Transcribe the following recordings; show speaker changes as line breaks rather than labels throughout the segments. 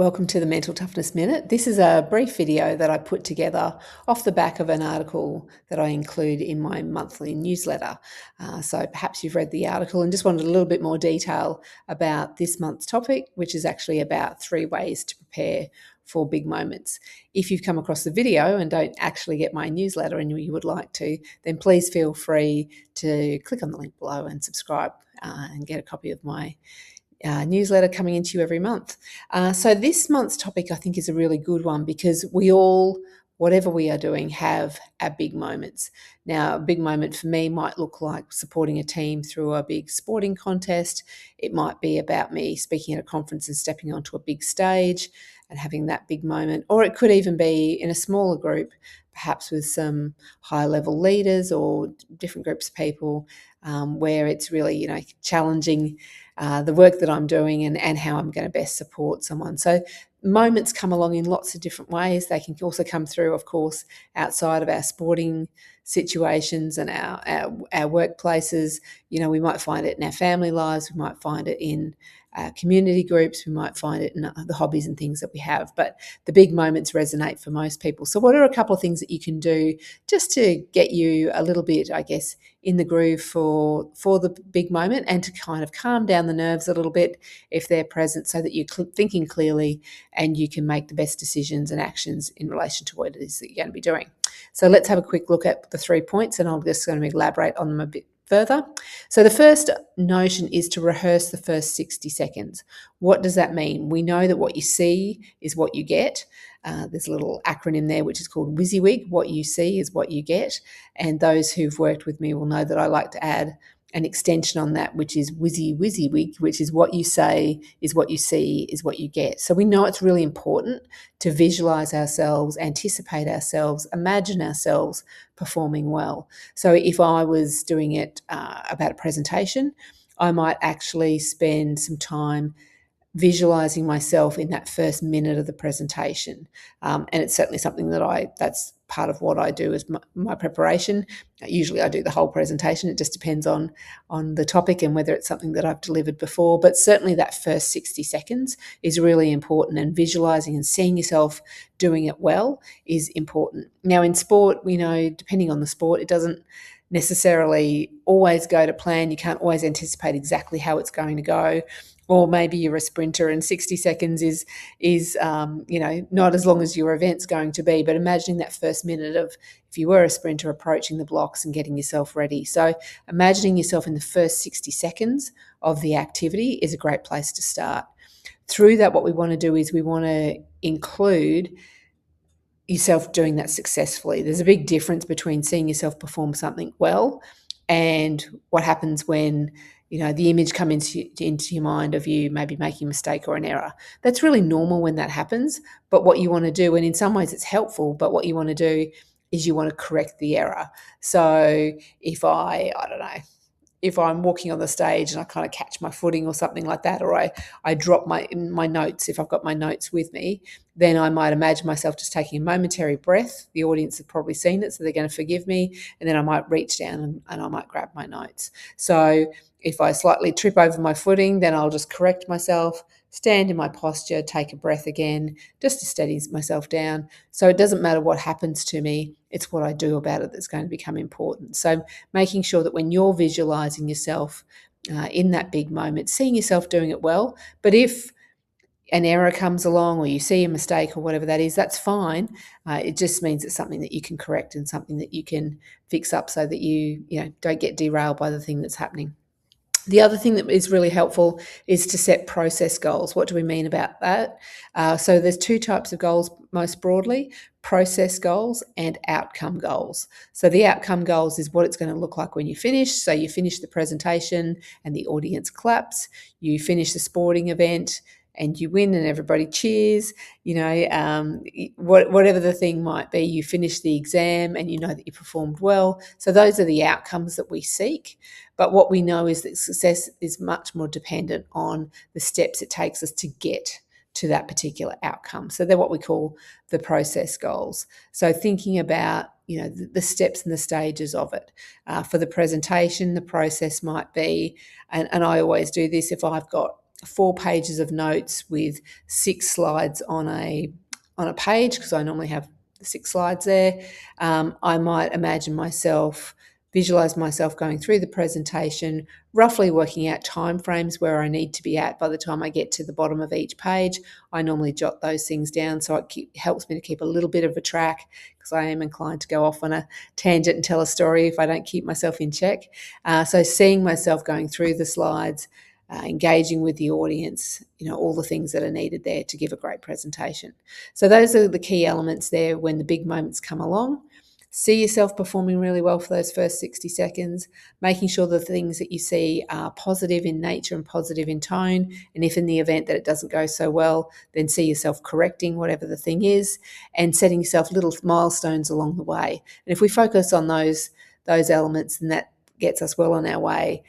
Welcome to the Mental Toughness Minute. This is a brief video that I put together off the back of an article that I include in my monthly newsletter. So perhaps you've read the article and just wanted a little bit more detail about this month's topic, which is actually about 3 ways to prepare for big moments. If you've come across the video and don't actually get my newsletter and you would like to, then please feel free to click on the link below and subscribe and get a copy of my newsletter coming into you every month. So this month's topic I think is a really good one because we all, whatever we are doing, have our big moments. Now, a big moment for me might look like supporting a team through a big sporting contest. It might be about me speaking at a conference and stepping onto a big stage and having that big moment. Or it could even be in a smaller group, perhaps with some high-level leaders or different groups of people, where it's really, challenging the work that I'm doing and how I'm going to best support someone. So moments come along in lots of different ways. They can also come through, of course, outside of our sporting situations and our workplaces. We might find it in our family lives. We might find it in community groups. We might find it in the hobbies and things that we have. But the big moments resonate for most people. So what are a couple of things that you can do just to get you a little bit, I guess, in the groove for the big moment and to kind of calm down the nerves a little bit if they're present, so that you're thinking clearly and you can make the best decisions and actions in relation to what it is that you're going to be doing. So let's have a quick look at the 3 points, and I'm just going to elaborate on them a bit further. So the first notion is to rehearse the first 60 seconds. What does that mean? We know that what you see is what you get. There's a little acronym there which is called WYSIWYG. What you see is what you get. And those who've worked with me will know that I like to add an extension on that, which is WYSIWYG, which is what you say is what you see is what you get. So we know it's really important to visualize ourselves, anticipate ourselves, imagine ourselves performing well. So if I was doing it about a presentation, I might actually spend some time visualizing myself in that first minute of the presentation. And it's certainly something that's part of what I do as my preparation. Usually I do the whole presentation. It just depends on the topic and whether it's something that I've delivered before. But certainly that first 60 seconds is really important, and visualizing and seeing yourself doing it well is important. Now in sport, we know, depending on the sport, it doesn't necessarily always go to plan. You can't always anticipate exactly how it's going to go. Or maybe you're a sprinter and 60 seconds is not as long as your event's going to be. But imagining that first minute of, if you were a sprinter, approaching the blocks and getting yourself ready. So imagining yourself in the first 60 seconds of the activity is a great place to start. Through that, what we want to do is we want to include yourself doing that successfully. There's a big difference between seeing yourself perform something well and what happens when the image comes into your mind of you maybe making a mistake or an error. That's really normal when that happens. But what you want to do, and in some ways it's helpful, but what you want to do is you want to correct the error. So if if I'm walking on the stage and I kind of catch my footing or something like that, or I drop my notes, if I've got my notes with me, then I might imagine myself just taking a momentary breath. The audience have probably seen it, so they're going to forgive me. And then I might reach down and I might grab my notes. So if I slightly trip over my footing, then I'll just correct myself, stand in my posture, take a breath again, just to steady myself down. So it doesn't matter what happens to me, it's what I do about it that's going to become important. So making sure that when you're visualizing yourself in that big moment, seeing yourself doing it well, but if an error comes along or you see a mistake or whatever that is, that's fine. It just means it's something that you can correct and something that you can fix up so that you don't get derailed by the thing that's happening. The other thing that is really helpful is to set process goals. What do we mean about that? So there's 2 types of goals most broadly: process goals and outcome goals. So the outcome goals is what it's going to look like when you finish. So you finish the presentation and the audience claps. You finish the sporting event and you win and everybody cheers, whatever the thing might be. You finish the exam and you know that you performed well. So those are the outcomes that we seek. But what we know is that success is much more dependent on the steps it takes us to get to that particular outcome. So they're what we call the process goals. So thinking about the steps and the stages of it. For the presentation, the process might be, and I always do this, if I've got 4 pages of notes with 6 slides on a page, because I normally have 6 slides there. I might visualize myself going through the presentation, roughly working out timeframes where I need to be at by the time I get to the bottom of each page. I normally jot those things down, so it helps me to keep a little bit of a track, because I am inclined to go off on a tangent and tell a story if I don't keep myself in check. So seeing myself going through the slides, engaging with the audience, all the things that are needed there to give a great presentation. So those are the key elements there when the big moments come along. See yourself performing really well for those first 60 seconds, making sure the things that you see are positive in nature and positive in tone. And if in the event that it doesn't go so well, then see yourself correcting whatever the thing is and setting yourself little milestones along the way. And if we focus on those elements, then that gets us well on our way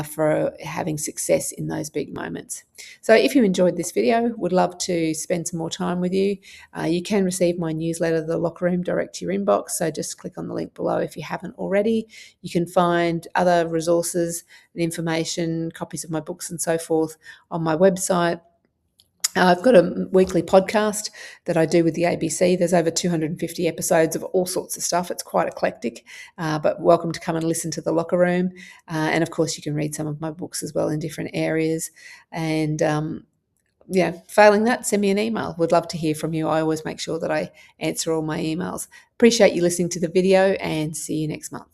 for having success in those big moments. So if you enjoyed this video, would love to spend some more time with you. You can receive my newsletter, The Locker Room, direct to your inbox. So just click on the link below if you haven't already. You can find other resources and information, copies of my books and so forth on my website. I've got a weekly podcast that I do with the ABC. There's over 250 episodes of all sorts of stuff. It's quite eclectic, but welcome to come and listen to The Locker Room. And of course, you can read some of my books as well in different areas. And failing that, send me an email. Would love to hear from you. I always make sure that I answer all my emails. Appreciate you listening to the video, and see you next month.